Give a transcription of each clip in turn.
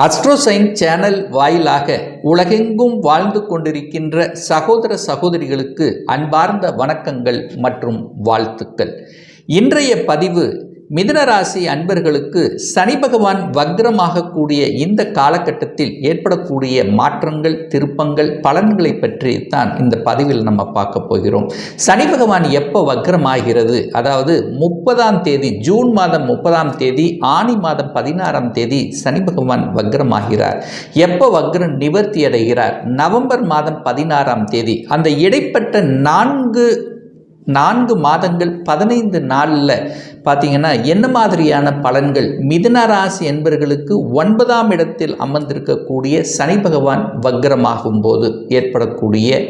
அஸ்ட்ரோசைன் channel வாயிலாக உலகெங்கும் வாழ்ந்து கொண்டிருக்கின்ற சகோதர சகோதரிகளுக்கு அன்பார்ந்த வணக்கங்கள் மற்றும் வாழ்த்துக்கள். இன்றைய பதிவு மிதுன ராசி அன்பர்களுக்கு சனி பகவான் வக்ரமாகக்கூடிய இந்த காலகட்டத்தில் ஏற்படக்கூடிய மாற்றங்கள், திருப்பங்கள், பலன்களை பற்றி தான் இந்த பதிவில் நம்ம பார்க்க போகிறோம். சனி பகவான் எப்போ வக்ரமாகிறது, அதாவது 30ஆம் தேதி, ஜூன் மாதம் 30ஆம் தேதி, ஆனி மாதம் 16ஆம் தேதி சனி பகவான் வக்ரமாகிறார். எப்போ வக்ரம் நிவர்த்தி அடைகிறார்? நவம்பர் மாதம் 16ஆம் தேதி. அந்த இடைப்பட்ட நான்கு மாதங்கள் 15 நாளில் பார்த்தீங்கன்னா என்ன மாதிரியான பலன்கள் மிதுன ராசி என்பவர்களுக்கு 9ஆம் இடத்தில் அமர்ந்திருக்கக்கூடிய சனி பகவான் வக்ரமாகும் போது ஏற்படக்கூடிய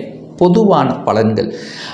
பொதுவான பலன்கள்.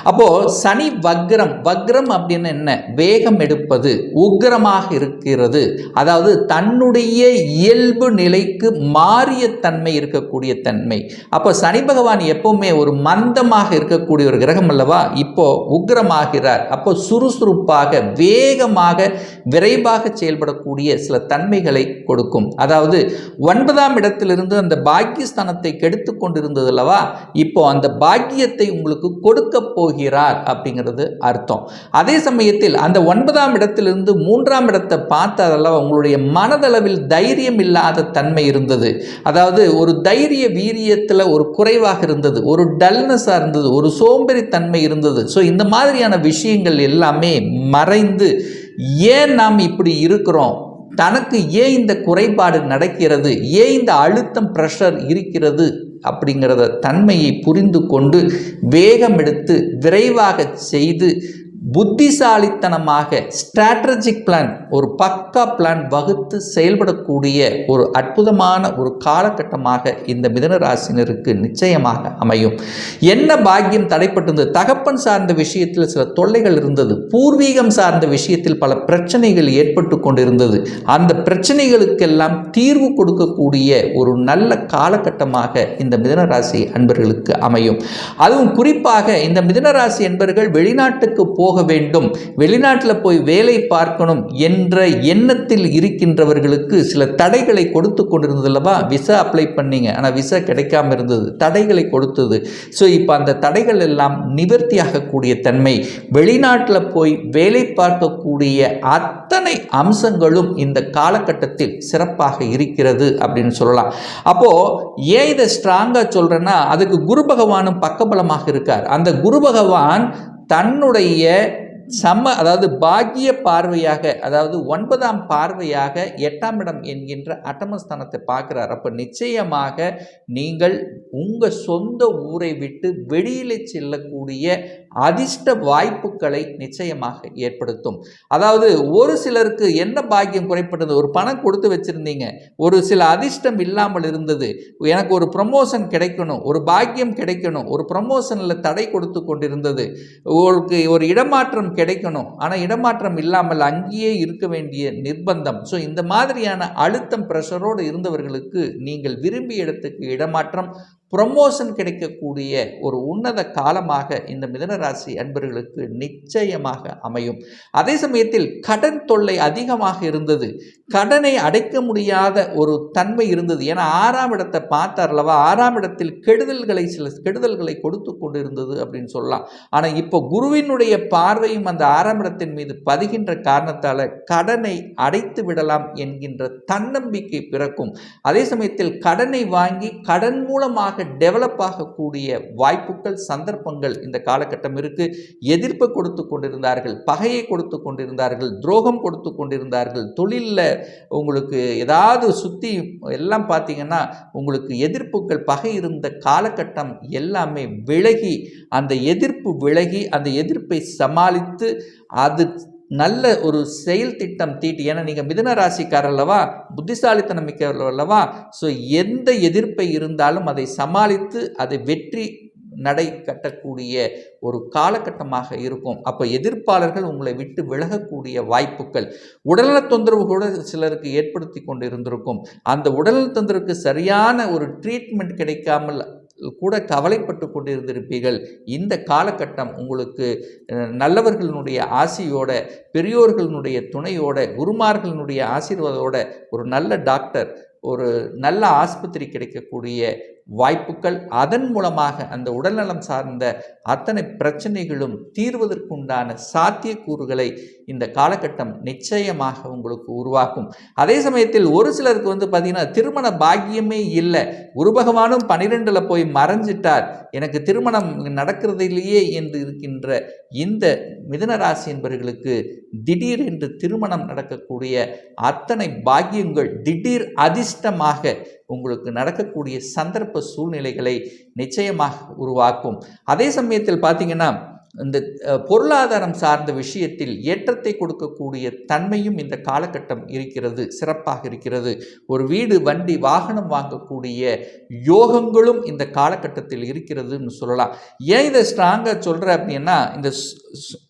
அப்போது சனி வக்ரம் அப்படின்னு என்ன? வேகம் எடுப்பது, உக்கிரமாக இருக்கிறது, அதாவது தன்னுடைய இயல்பு நிலைக்கு மாறிய தன்மை இருக்கக்கூடிய தன்மை. அப்போ சனி பகவான் எப்பவுமே ஒரு மந்தமாக இருக்கக்கூடிய ஒரு கிரகம் அல்லவா? இப்போ உக்கிரமாகிறார். அப்போ சுறுசுறுப்பாக, வேகமாக, விரைவாக செயல்படக்கூடிய சில தன்மைகளை கொடுக்கும். அதாவது 9ஆம் இடத்திலிருந்து அந்த பாக்கியஸ்தானத்தை கெடுத்து கொண்டிருந்தது அல்லவா? இப்போ அந்த பாக்கியத்தை உங்களுக்கு கொடுக்க போகிறார் அப்படிங்கிறது அர்த்தம். அதே சமயத்தில் அந்த 9ஆம் இடத்திலிருந்து 3ஆம் இடத்தை பார்த்ததெல்லாம் உங்களுடைய மனதளவில் தைரியம் இல்லாத தன்மை இருந்தது. அதாவது ஒரு தைரிய வீரியத்தில் ஒரு குறைவாக இருந்தது, ஒரு டல்னஸாக இருந்தது, ஒரு சோம்பேறித்தன்மை இருந்தது. ஸோ இந்த மாதிரியான விஷயங்கள் எல்லாமே மறைந்து, ஏன் நாம் இப்படி இருக்கிறோம், தனக்கு ஏன் இந்த குறைபாடு நடக்கிறது, ஏன் இந்த அழுத்தம், ப்ரெஷர் இருக்கிறது அப்படிங்கிறத தன்மையை புரிந்து கொண்டு வேகம் எடுத்து விரைவாக செய்து புத்திசாலித்தனமாக ஸ்ட்ராட்டஜிக் பிளான், ஒரு பக்கா பிளான் வகுத்து செயல்படக்கூடிய ஒரு அற்புதமான ஒரு காலகட்டமாக இந்த மிதுன ராசினருக்கு நிச்சயமாக அமையும். என்ன பாக்கியம் தடைப்பட்டிருந்தது? தகப்பன் சார்ந்த விஷயத்தில் சில தொல்லைகள் இருந்தது, பூர்வீகம் சார்ந்த விஷயத்தில் பல பிரச்சனைகள் ஏற்பட்டு கொண்டிருந்தது. அந்த பிரச்சனைகளுக்கெல்லாம் தீர்வு கொடுக்கக்கூடிய ஒரு நல்ல காலகட்டமாக இந்த மிதுன ராசி அன்பர்களுக்கு அமையும். அதுவும் குறிப்பாக இந்த மிதுன ராசி என்பவர்கள் வெளிநாட்டுக்கு போக வேண்டும், வெளிநாட்டில் போய் வேலை பார்க்கணும் என்ற எண்ணத்தில் இருக்கின்றவர்களுக்கு சில தடைகளை கொடுத்து கொண்டிருந்தது அல்லவா? விசா அப்ளை பண்ணீங்க, ஆனால் விசா கிடைக்காம இருந்தது, தடைகளை கொடுத்தது. ஸோ இப்போ அந்த தடைகள் எல்லாம் நிவர்த்தியாகக்கூடிய தன்மை, வெளிநாட்டில் போய் வேலை பார்க்கக்கூடிய அத்தனை அம்சங்களும் இந்த காலகட்டத்தில் சிறப்பாக இருக்கிறது அப்படின்னு சொல்லலாம். அப்போது ஏன் இதை ஸ்ட்ராங்காக சொல்கிறேன்னா, அதுக்கு குரு பகவானும் பக்கபலமாக இருக்கார். அந்த குரு பகவான் தன்னுடைய அதாவது பாக்கிய பார்வையாக, அதாவது 9ஆம் பார்வையாக 8ஆம் இடம் என்கின்ற அட்டமஸ்தானத்தை பார்க்கிறார். அப்போ நிச்சயமாக நீங்கள் உங்கள் சொந்த ஊரை விட்டு வெளியில் செல்லக்கூடிய அதிர்ஷ்ட வாய்ப்புகளை நிச்சயமாக ஏற்படுத்தும். அதாவது ஒரு சிலருக்கு என்ன பாக்கியம் குறைப்பட்டது, ஒரு பணம் கொடுத்து வச்சுருந்தீங்க, ஒரு சில அதிர்ஷ்டம் இல்லாமல் இருந்தது, எனக்கு ஒரு ப்ரமோஷன் கிடைக்கணும், ஒரு பாக்கியம் கிடைக்கணும், ஒரு ப்ரமோஷனில் தடை கொடுத்து கொண்டிருந்தது, ஒரு இடமாற்றம் கிடைக்கணும், ஆனால் இடமாற்றம் இல்லாமல் அங்கேயே இருக்க வேண்டிய நிர்பந்தம். ஸோ இந்த மாதிரியான அழுத்தம், ப்ரெஷரோடு இருந்தவர்களுக்கு நீங்கள் விரும்பிய இடத்துக்கு இடமாற்றம், ப்ரமோஷன் கிடைக்கக்கூடிய ஒரு உன்னத காலமாக இந்த மிதுன ராசி அன்பர்களுக்கு நிச்சயமாக அமையும். அதே சமயத்தில் கடன் தொல்லை அதிகமாக இருந்தது, கடனை அடைக்க முடியாத ஒரு தன்மை இருந்தது. ஏன்னா 6ஆம் இடத்தை பார்த்தார்லவா? 6ஆம் இடத்தில் சில கெடுதல்களை கொடுத்து கொண்டு இருந்தது அப்படின்னு சொல்லலாம். ஆனால் இப்போ குருவினுடைய பார்வையும் அந்த 6ஆம் இடத்தின் மீது பதிகின்ற காரணத்தால் கடனை அடைத்து விடலாம் என்கின்ற தன்னம்பிக்கை பிறக்கும். அதே சமயத்தில் கடனை வாங்கி கடன் மூலமாக டெவலப் ஆகக்கூடிய வாய்ப்புகள், சந்தர்ப்பங்கள் இந்த காலகட்டம் இருக்கு. எதிர்ப்பை கொடுத்து கொண்டிருந்தார்கள், பகையை கொடுத்து கொண்டிருந்தார்கள், துரோகம் கொடுத்து கொண்டிருந்தார்கள், தொழிலில் உங்களுக்கு ஏதாவது சுற்றி எல்லாம் பார்த்தீங்கன்னா உங்களுக்கு எதிர்ப்புகள், பகை இருந்த காலகட்டம் எல்லாமே விலகி, அந்த எதிர்ப்பு விலகி, அந்த எதிர்ப்பை சமாளித்து அது நல்ல ஒரு செயல் திட்டம் தீட்டி, ஏன்னா நீங்கள் மிதுன ராசிக்காரர் அல்லவா, புத்திசாலித்தனம் மிக்கவர்கள் அல்லவா? ஸோ எந்த எதிர்ப்பை இருந்தாலும் அதை சமாளித்து அதை வெற்றி நடை கட்டக்கூடிய ஒரு காலகட்டமாக இருக்கும். அப்போ எதிர்ப்பாளர்கள் உங்களை விட்டு விலகக்கூடிய வாய்ப்புகள், உடல்நல தொந்தரவு கூட சிலருக்கு ஏற்படுத்தி கொண்டு இருந்திருக்கும். அந்த உடல்நல தொந்தரவுக்கு சரியான ஒரு ட்ரீட்மெண்ட் கிடைக்காமல் கூட கவலைப்பட்டு கொண்டிருந்திருப்பீர்கள். இந்த காலகட்டம் உங்களுக்கு நல்லவர்களுடைய ஆசியோட, பெரியோர்களுடைய துணையோட, குருமார்களுடைய ஆசீர்வாதோட ஒரு நல்ல டாக்டர், ஒரு நல்ல ஆஸ்பத்திரி கிடைக்கக்கூடிய வாய்ப்புகள், அதன் மூலமாக அந்த உடல்நலம் சார்ந்த அத்தனை பிரச்சனைகளும் தீர்வதற்குண்டான சாத்தியக்கூறுகளை இந்த காலகட்டம் நிச்சயமாக உங்களுக்கு உருவாக்கும். அதே சமயத்தில் ஒரு சிலருக்கு பார்த்தீங்கன்னா திருமண பாக்கியமே இல்லை, குரு பகவானும் 12ல் போய் மறைஞ்சிட்டார், எனக்கு திருமணம் நடக்கிறதிலேயே என்று இருக்கின்ற இந்த மிதுன ராசி என்பவர்களுக்கு திடீர் என்று திருமணம் நடக்கக்கூடிய அத்தனை பாக்கியங்கள் திடீர் அதிர்ஷ்டமாக உங்களுக்கு நடக்கக்கூடிய சந்தர்ப்ப சூழ்நிலைகளை நிச்சயமாக உருவாக்கும். அதே சமயத்தில் பார்த்தீங்கன்னா இந்த பொருளாதாரம் சார்ந்த விஷயத்தில் ஏற்றத்தை கொடுக்கக்கூடிய தன்மையும் இந்த காலகட்டம் இருக்கிறது, சிறப்பாக இருக்கிறது. ஒரு வீடு, வண்டி, வாகனம் வாங்கக்கூடிய யோகங்களும் இந்த காலகட்டத்தில் இருக்கிறதுன்னு சொல்லலாம். ஏன் இதை ஸ்ட்ராங்காக சொல்கிறேன் அப்படின்னா, இந்த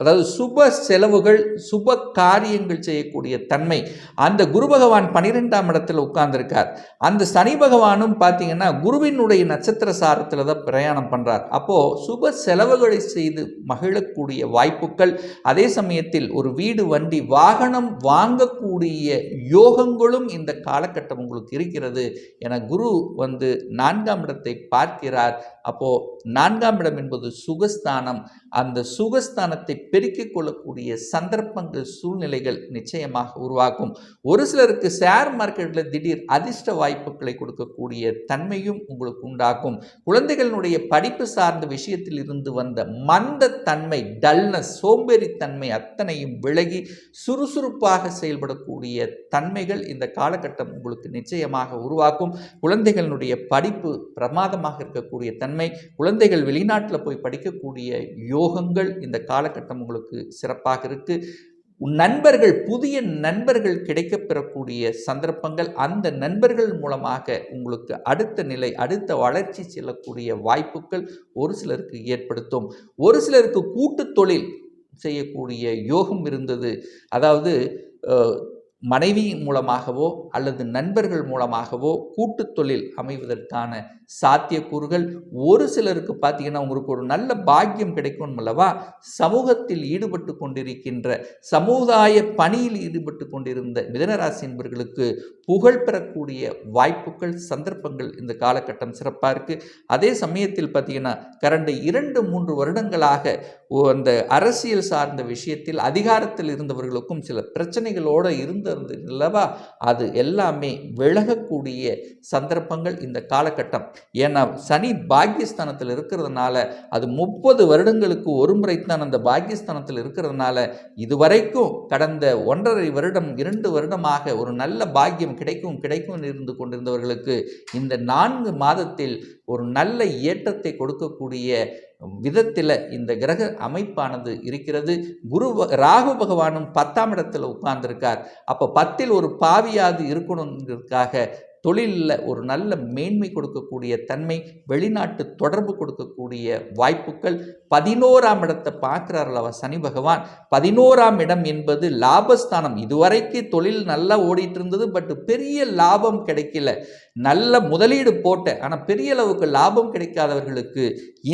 அதாவது சுப செலவுகள், சுப காரியங்கள் செய்யக்கூடிய தன்மை, அந்த குரு பகவான் 12ஆம் இடத்துல உட்கார்ந்துருக்கார். அந்த சனி பகவானும் பார்த்தீங்கன்னா குருவினுடைய நட்சத்திர சாரத்தில் தான் பிரயாணம் பண்ணுறார். அப்போது சுப செலவுகளை செய்து மகிழக்கூடிய வாய்ப்புகள், அதே சமயத்தில் ஒரு வீடு, வண்டி, வாகனம் வாங்கக்கூடிய யோகங்களும் இந்த காலகட்டம் உங்களுக்கு இருக்கிறது. என குரு 4ஆம் இடத்தை பார்க்கிறார். அப்போ 4ஆம் இடம் என்பது சுகஸ்தானம். அந்த சுகஸ்தானத்தை பெருக்கிக் கொள்ளக்கூடிய சந்தர்ப்பங்கள், சூழ்நிலைகள் நிச்சயமாக உருவாக்கும். ஒரு சிலருக்கு ஷேர் மார்க்கெட்டில் திடீர் அதிர்ஷ்ட வாய்ப்புகளை கொடுக்கக்கூடிய தன்மையும் உங்களுக்கு உண்டாக்கும். குழந்தைகளுடைய படிப்பு சார்ந்த விஷயத்தில் இருந்து வந்த மந்த தன்மை, டல்னஸ், சோம்பேறித்தன்மை அத்தனையும் விலகி சுறுசுறுப்பாக செயல்படக்கூடிய தன்மைகள் இந்த காலகட்டம் உங்களுக்கு நிச்சயமாக உருவாக்கும். குழந்தைகளுடைய படிப்பு பிரமாதமாக இருக்கக்கூடிய தன்மை, குழந்தைகள் வெளிநாட்டில் போய் படிக்கக்கூடிய யோகங்கள் இந்த காலகட்டம் உங்களுக்கு சிறப்பாக இருக்கு. நண்பர்கள், புதிய நண்பர்கள் கிடைக்கப்பெறக்கூடிய சந்தர்ப்பங்கள், அந்த நண்பர்கள் மூலமாக உங்களுக்கு அடுத்த நிலை, அடுத்த வளர்ச்சி செல்லக்கூடிய வாய்ப்புகள் ஒரு சிலருக்கு ஏற்படுத்தும். ஒரு சிலருக்கு கூட்டு தொழில் செய்யக்கூடிய யோகம் இருந்தது. அதாவது மனைவியின் மூலமாகவோ அல்லது நண்பர்கள் மூலமாகவோ கூட்டு தொழில் அமைவதற்கான சாத்தியக்கூறுகள் ஒரு சிலருக்கு பார்த்தீங்கன்னா உங்களுக்கு ஒரு நல்ல பாக்கியம் கிடைக்கும் அல்லவா. சமூகத்தில் ஈடுபட்டு கொண்டிருக்கின்ற, சமுதாய பணியில் ஈடுபட்டு கொண்டிருந்த மிதுனராசி என்பவர்களுக்கு புகழ் பெறக்கூடிய வாய்ப்புகள், சந்தர்ப்பங்கள் இந்த காலகட்டம் சிறப்பாக இருக்குது. அதே சமயத்தில் பார்த்தீங்கன்னா கடந்த 2-3 வருடங்களாக அந்த அரசியல் சார்ந்த விஷயத்தில் அதிகாரத்தில் இருந்தவர்களுக்கும் சில பிரச்சனைகளோடு இருந்தது அல்லவா, அது எல்லாமே விலகக்கூடிய சந்தர்ப்பங்கள் இந்த காலகட்டம். ஏன்னா சனி பாக்கியஸ்தானத்தில் இருக்கிறதுனால, அது 30 வருடங்களுக்கு ஒரு முறைத்தான் அந்த பாக்கியஸ்தானத்தில் இருக்கிறதுனால, இதுவரைக்கும் கடந்த 1.5 வருடம் 2 வருடமாக ஒரு நல்ல பாக்கியம் கிடைக்கும் இருந்து கொண்டிருந்தவர்களுக்கு இந்த 4 மாதத்தில் ஒரு நல்ல ஏற்றத்தை கொடுக்கக்கூடிய விதத்தில் இந்த கிரக அமைப்பானது இருக்கிறது. ராகு பகவானும் 10ஆம் இடத்தில் உட்கார்ந்திருக்கார். அப்போ 10இல் ஒரு பாவியாது இருக்கணுங்கிறதுக்காக தொழிலில் ஒரு நல்ல மேன்மை கொடுக்கக்கூடிய தன்மை, வெளிநாட்டு தொடர்பு கொடுக்கக்கூடிய வாய்ப்புகள். 11ஆம் இடத்தை பார்க்குறார் அல்லவா சனி பகவான். 11ஆம் இடம் என்பது லாபஸ்தானம். இதுவரைக்கு தொழில் நல்லா ஓடிட்டு இருந்தது, பட் பெரிய லாபம் கிடைக்கல. நல்ல முதலீடு போட்ட ஆனால் பெரிய அளவுக்கு லாபம் கிடைக்காதவர்களுக்கு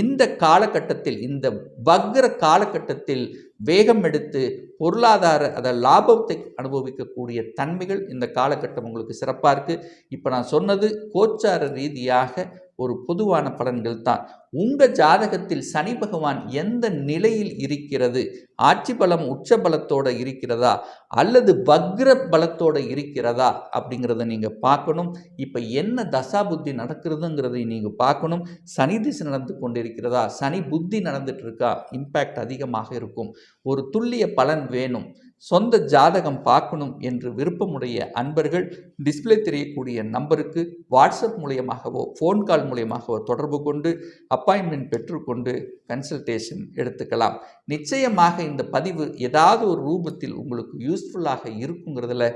இந்த காலகட்டத்தில், இந்த வக்ர காலகட்டத்தில் வேகம் எடுத்து பொருளாதார லாபத்தை அனுபவிக்கக்கூடிய தன்மைகள் இந்த காலகட்டம் உங்களுக்கு சிறப்பாக இருக்குது. இப்போ நான் சொன்னது கோச்சார ரீதியாக ஒரு பொதுவான பலன்கள் தான். உங்கள் ஜாதகத்தில் சனி பகவான் எந்த நிலையில் இருக்கிறது, ஆட்சி பலம் உச்ச பலத்தோடு இருக்கிறதா அல்லது வக்ர பலத்தோடு இருக்கிறதா அப்படிங்கிறத நீங்கள் பார்க்கணும். இப்போ என்ன தசா புத்தி நடக்கிறதுங்கிறதை நீங்கள் பார்க்கணும். சனி திசை நடந்து கொண்டிருக்கிறதா, சனி புத்தி நடந்துட்டு இருக்கா, இம்பேக்ட் அதிகமாக இருக்கும். ஒரு துல்லிய பலன் வேணும், சொந்த ஜாதகம் பார்க்கணும் என்று விருப்பமுடைய அன்பர்கள் டிஸ்பிளே தெரியக்கூடிய நம்பருக்கு வாட்ஸ்அப் மூலியமாகவோ ஃபோன் கால் மூலியமாகவோ தொடர்பு கொண்டு அப்பாயின்மெண்ட் பெற்றுக்கொண்டு கன்சல்டேஷன் எடுத்துக்கலாம். நிச்சயமாக இந்த பதிவு ஏதாவது ஒரு ரூபத்தில் உங்களுக்கு யூஸ்ஃபுல்லாக இருக்குங்கிறதுல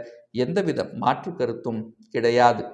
எந்தவித மாற்று கருத்தும் கிடையாது.